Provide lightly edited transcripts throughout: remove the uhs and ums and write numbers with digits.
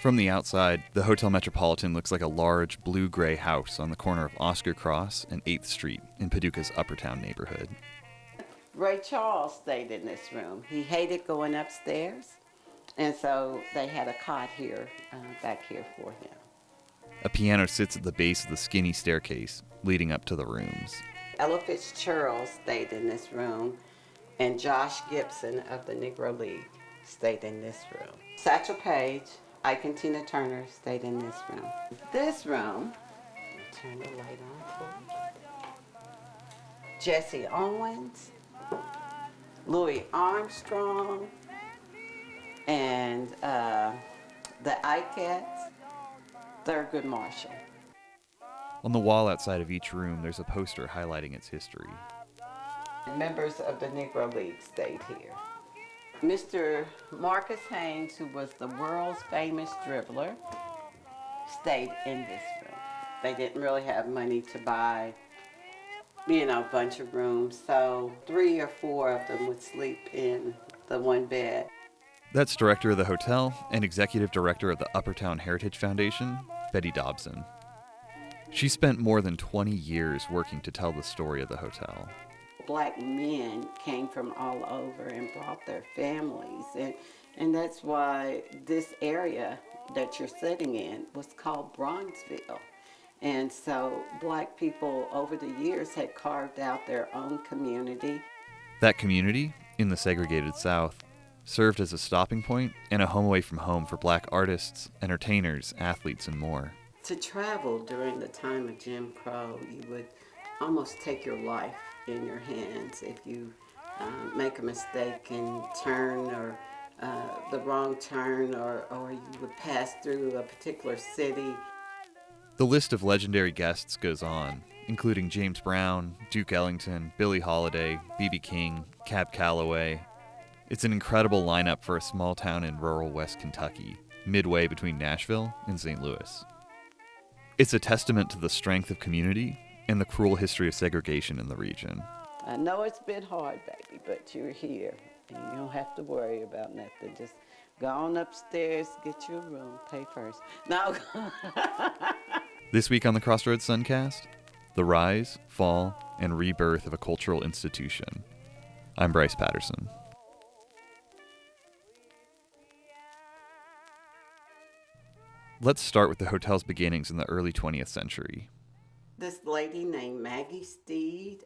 From the outside, the Hotel Metropolitan looks like a large blue-gray house on the corner of Oscar Cross and 8th Street in Paducah's Uppertown neighborhood. Ray Charles stayed in this room. He hated going upstairs, and so they had a cot here, back here for him. A piano sits at the base of the skinny staircase leading up to the rooms. Ella Fitzgerald stayed in this room, and Josh Gibson of the Negro League stayed in this room. Satchel Paige, Ike and Tina Turner stayed in this room. This room, turn the light on for you. Jesse Owens, Louis Armstrong, and the Ikettes, Thurgood Marshall. On the wall outside of each room, there's a poster highlighting its history. Members of the Negro League stayed here. Mr. Marcus Haynes, who was the world's famous dribbler, stayed in this room. They didn't really have money to buy, a bunch of rooms, so 3 or 4 of them would sleep in the one bed. That's director of the hotel and executive director of the Uppertown Heritage Foundation, Betty Dobson. She spent more than 20 years working to tell the story of the hotel. Black men came from all over and brought their families, and that's why this area that you're sitting in was called Bronzeville. And so black people over the years had carved out their own community. That community, in the segregated South, served as a stopping point and a home away from home for black artists, entertainers, athletes, and more. To travel during the time of Jim Crow, you would almost take your life in your hands if you make a mistake and turn or the wrong turn, or you would pass through a particular city. The list of legendary guests goes on, including James Brown, Duke Ellington, Billie Holiday, B.B. King, Cab Calloway. It's an incredible lineup for a small town in rural West Kentucky, midway between Nashville and St. Louis. It's a testament to the strength of community and the cruel history of segregation in the region. I know it's been hard, baby, but you're here, and you don't have to worry about nothing. Just go on upstairs, get you a room, pay first. No. This week on the Crossroads Suncast, the rise, fall, and rebirth of a cultural institution. I'm Bryce Patterson. Let's start with the hotel's beginnings in the early 20th century. This lady named Maggie Steed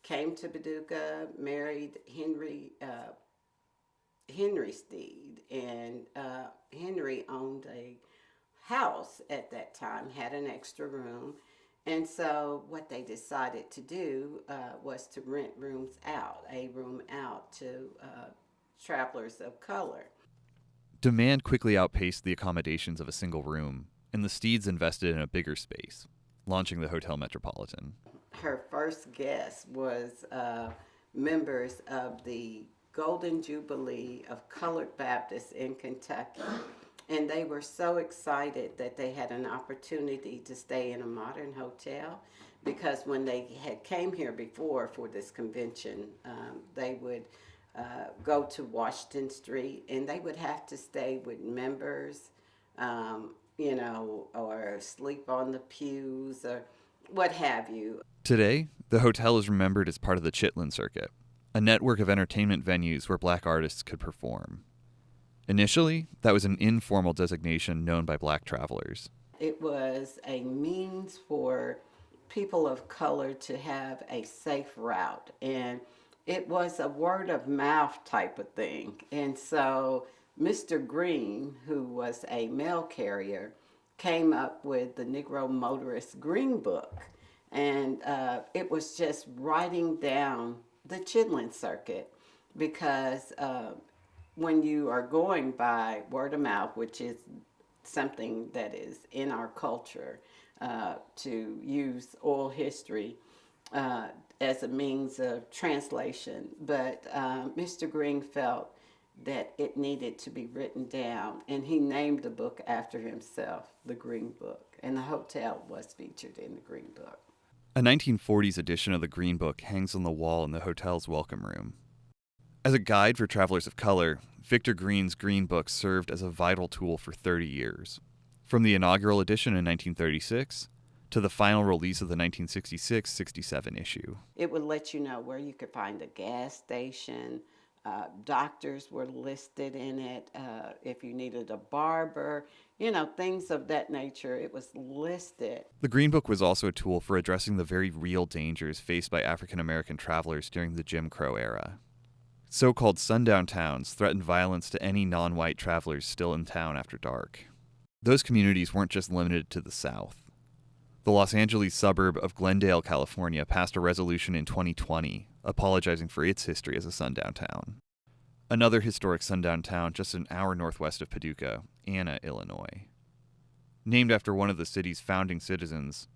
came to Paducah, married Henry Steed, and Henry owned a house at that time, had an extra room, and so what they decided to do was to rent a room out to travelers of color. Demand quickly outpaced the accommodations of a single room, and the Steeds invested in a bigger space, launching the Hotel Metropolitan. Her first guest was members of the Golden Jubilee of Colored Baptists in Kentucky, and they were so excited that they had an opportunity to stay in a modern hotel, because when they had came here before for this convention, they would go to Washington Street, and they would have to stay with members, or sleep on the pews or what have you. Today, the hotel is remembered as part of the Chitlin Circuit, a network of entertainment venues where black artists could perform. Initially, that was an informal designation known by black travelers. It was a means for people of color to have a safe route, and it was a word of mouth type of thing. And so Mr. Green, who was a mail carrier, came up with the Negro Motorist Green Book. And it was just writing down the Chitlin Circuit, because when you are going by word of mouth, which is something that is in our culture, to use oral history as a means of translation, but Mr. Green felt that it needed to be written down, and he named the book after himself, the Green Book, and the hotel was featured in the Green Book. A 1940s edition of the Green Book hangs on the wall in the hotel's welcome room. As a guide for travelers of color, Victor Green's Green Book served as a vital tool for 30 years, from the inaugural edition in 1936 to the final release of the 1966-67 issue. It would let you know where you could find a gas station. Doctors were listed in it. If you needed a barber, things of that nature, it was listed. The Green Book was also a tool for addressing the very real dangers faced by African American travelers during the Jim Crow era. So-called sundown towns threatened violence to any non-white travelers still in town after dark. Those communities weren't just limited to the South. The Los Angeles suburb of Glendale, California, passed a resolution in 2020 apologizing for its history as a sundown town. Another historic sundown town just an hour northwest of Paducah, Anna, Illinois. Named after one of the city's founding citizens,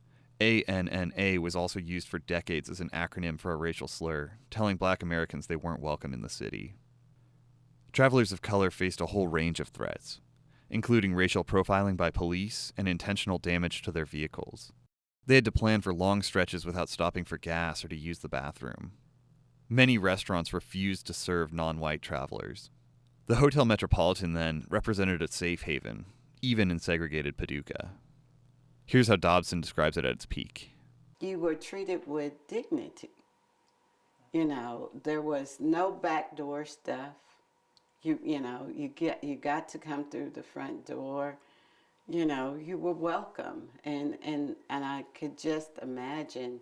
ANNA was also used for decades as an acronym for a racial slur, telling black Americans they weren't welcome in the city. Travelers of color faced a whole range of threats, including racial profiling by police and intentional damage to their vehicles. They had to plan for long stretches without stopping for gas or to use the bathroom. Many restaurants refused to serve non-white travelers. The Hotel Metropolitan then represented a safe haven, even in segregated Paducah. Here's how Dobson describes it at its peak. You were treated with dignity. There was no backdoor stuff. You got to come through the front door. You were welcome. And I could just imagine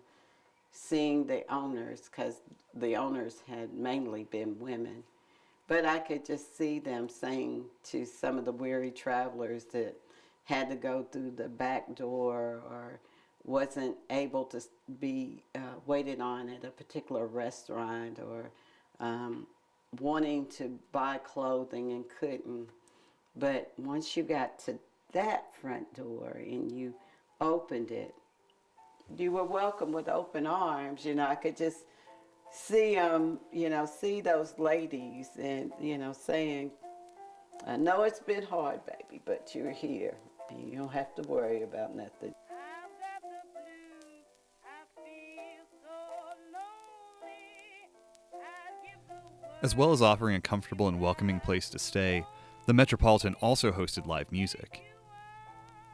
seeing the owners, because the owners had mainly been women. But I could just see them saying to some of the weary travelers that had to go through the back door or wasn't able to be waited on at a particular restaurant or wanting to buy clothing and couldn't. But once you got to that front door and you opened it, you were welcome with open arms. I could just see them, see those ladies and, saying, I know it's been hard, baby, but you're here. And you don't have to worry about nothing. As well as offering a comfortable and welcoming place to stay, the Metropolitan also hosted live music.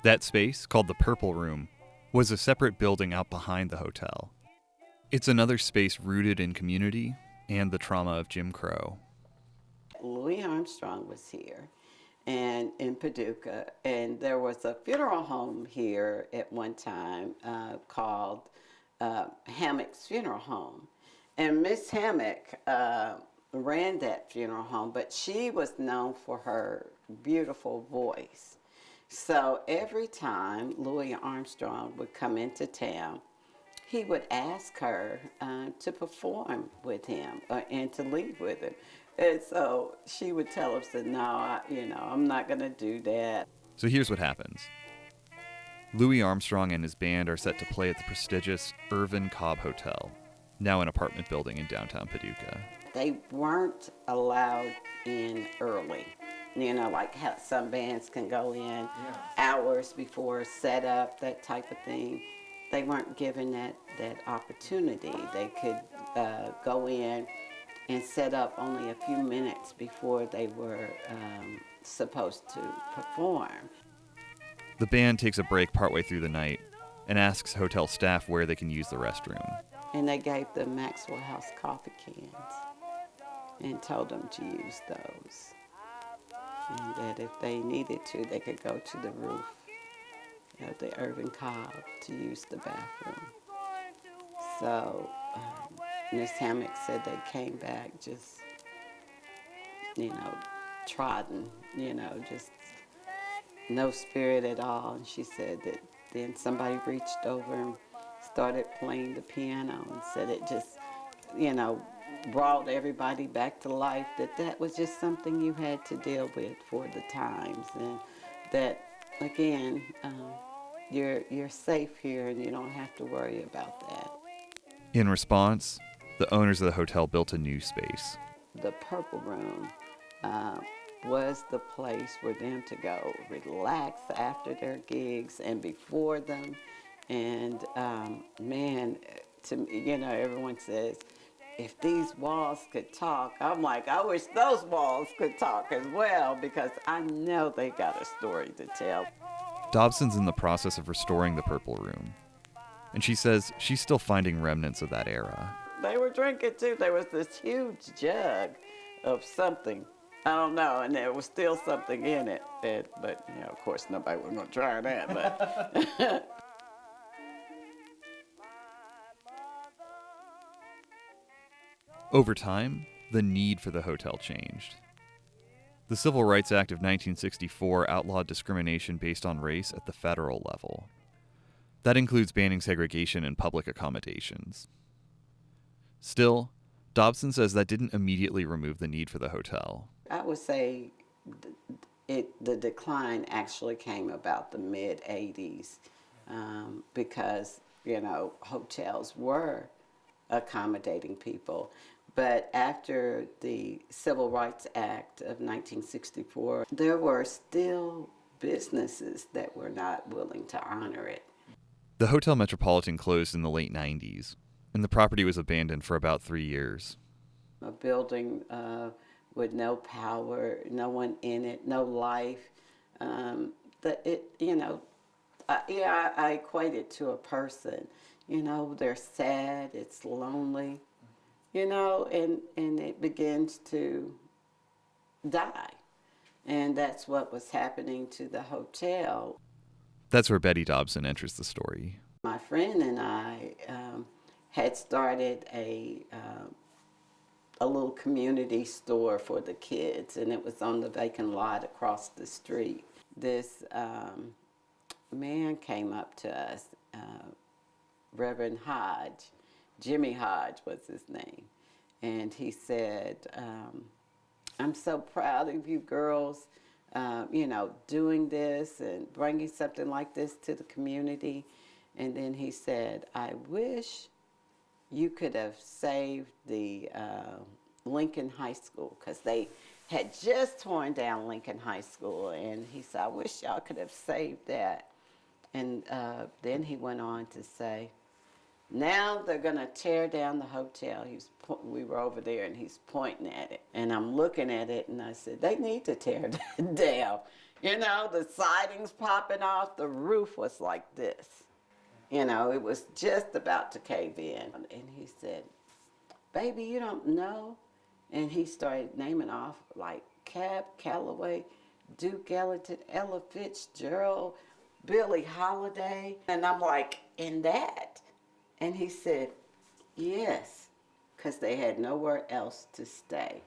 That space, called the Purple Room, was a separate building out behind the hotel. It's another space rooted in community and the trauma of Jim Crow. Louis Armstrong was here and in Paducah, and there was a funeral home here at one time called Hammock's Funeral Home. And Miss Hammock ran that funeral home, but she was known for her beautiful voice. So every time Louis Armstrong would come into town, he would ask her to perform with him and to leave with him. And so she would tell him, said, no, I'm not going to do that. So here's what happens. Louis Armstrong and his band are set to play at the prestigious Irvin Cobb Hotel, now an apartment building in downtown Paducah. They weren't allowed in early. Like how some bands can go in hours before setup, that type of thing. They weren't given that opportunity. They could go in and set up only a few minutes before they were supposed to perform. The band takes a break partway through the night and asks hotel staff where they can use the restroom. And they gave the Maxwell House coffee cans and told them to use those. And that if they needed to, they could go to the roof of the Irvin Cobb to use the bathroom. So Miss Hammock said they came back just, trodden, just no spirit at all. And she said that then somebody reached over and started playing the piano and said it just, brought everybody back to life, that was just something you had to deal with for the times, and that, again, you're safe here and you don't have to worry about that. In response, the owners of the hotel built a new space. The Purple Room was the place for them to go relax after their gigs and before them. And man, everyone says if these walls could talk, I'm like, I wish those walls could talk as well, because I know they got a story to tell. Dobson's in the process of restoring the Purple Room, and she says she's still finding remnants of that era. They were drinking too. There was this huge jug of something. I don't know, and there was still something in it. But you know, of course, nobody was going to try that. But Over time, the need for the hotel changed. The Civil Rights Act of 1964 outlawed discrimination based on race at the federal level. That includes banning segregation in public accommodations. Still, Dobson says that didn't immediately remove the need for the hotel. I would say the decline actually came about the mid-'80s because, you know, hotels were accommodating people. But after the Civil Rights Act of 1964, there were still businesses that were not willing to honor it. The Hotel Metropolitan closed in the late 90s, and the property was abandoned for about 3 years. A building with no power, no one in it, no life. I equate it to a person. You know, they're sad, it's lonely, you know, and it begins to die. And that's what was happening to the hotel. That's where Betty Dobson enters the story. My friend and I had started a little community store for the kids, and it was on the vacant lot across the street. This man came up to us, Reverend Hodge, Jimmy Hodge was his name, and he said, I'm so proud of you girls, you know, doing this and bringing something like this to the community. And then he said, I wish you could have saved the Lincoln High School, because they had just torn down Lincoln High School, and he said, I wish y'all could have saved that. And then he went on to say, now they're going to tear down the hotel. We were over there, and he's pointing at it. And I'm looking at it, and I said, they need to tear that down. You know, the siding's popping off. The roof was like this. You know, it was just about to cave in. And he said, baby, you don't know? And he started naming off like Cab Calloway, Duke Ellington, Ella Fitzgerald, Billie Holiday. And I'm like, in that? And he said, yes, because they had nowhere else to stay.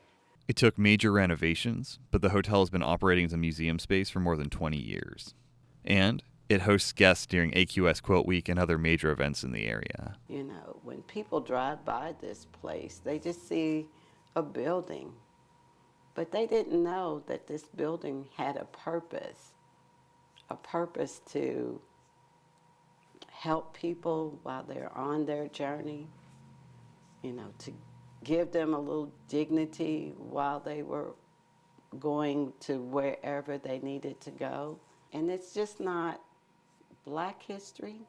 It took major renovations, but the hotel has been operating as a museum space for more than 20 years. And it hosts guests during AQS Quilt Week and other major events in the area. You know, when people drive by this place, they just see a building. But they didn't know that this building had a purpose to help people while they're on their journey, you know, to give them a little dignity while they were going to wherever they needed to go. And it's just not Black history,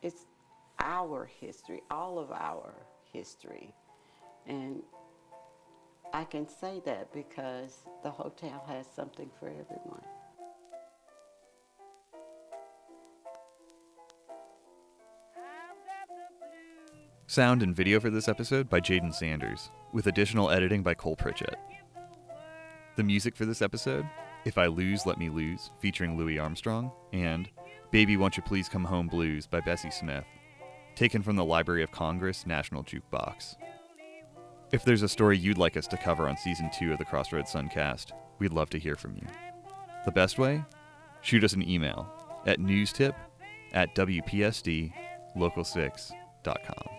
it's our history, all of our history. And I can say that because the hotel has something for everyone. Sound and video for this episode by Jaden Sanders, with additional editing by Cole Pritchett. The music for this episode, If I Lose, Let Me Lose, featuring Louis Armstrong, and Baby Won't You Please Come Home Blues by Bessie Smith, taken from the Library of Congress National Jukebox. If there's a story you'd like us to cover on Season 2 of the Crossroads Suncast, we'd love to hear from you. The best way? Shoot us an email at newstip@wpsdlocal6.com.